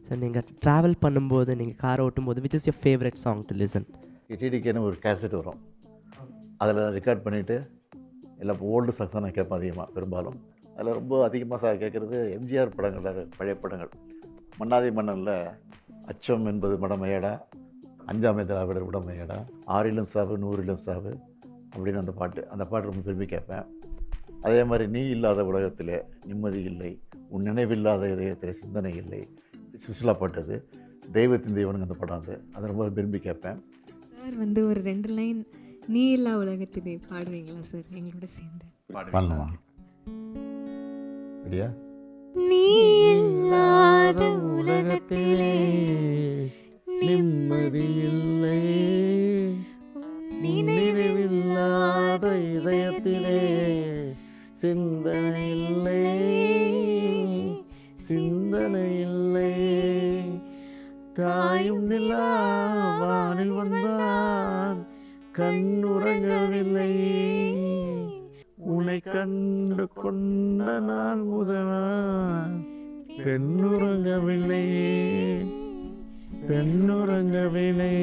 So நீங்கள் travel பண்ணும்போது, நீங்கள் கார் ஓட்டும்போது which is your favourite song to listen? டிடிகேன்னு ஒரு கேசட் வரும், அதில் ரெக்கார்ட் பண்ணிவிட்டு எல்லாம் ஓல்டு சாங்ஸ் தான் நான் கேட்பேன் அதிகமாக. பெரும்பாலும் அதில் ரொம்ப அதிகமாக கேட்குறது எம்ஜிஆர் படங்கள், பழைய படங்கள். மன்னாதி மன்னனில் அச்சம் என்பது மடமையடா, அஞ்சாமை திராவிடர் உடமையடா, ஆறிலும் சாவு நூறிலும் சாவு அப்படின்னு அந்த பாட்டு ரொம்ப விரும்பி கேட்பேன். அதே மாதிரி நீ இல்லாத உலகத்திலே நிம்மதி இல்லை, உன் நினைவில்லாத இதயத்தில் சிந்தனை இல்லை, சுசிலா பாட்டு அது. தெய்வத்தின் தெய்வனுங்க அந்த படம், அதை ரொம்ப விரும்பி கேட்பேன். சார் வந்து ஒரு 2 லைன் நீ இல்லா உலகத்திலே பாடுவீங்களா சார் எங்களோட சேர்ந்து? பண்ணலாம் சரியா? நீ இல்லாத உலகத்திலே நிம்மதி இல்லை, நினைவில்லாத இதயத்திலே சிந்தனை இல்லை, சிந்தனை இல்லை, காயும் நிலா வானில் வந்தான் கண்ணுறங்கவில்லை, உன்னை கண்டு கொண்ட நான் முதலான் பெண்ணுறங்கவில்லை, பெண்ணுறங்கவில்லை.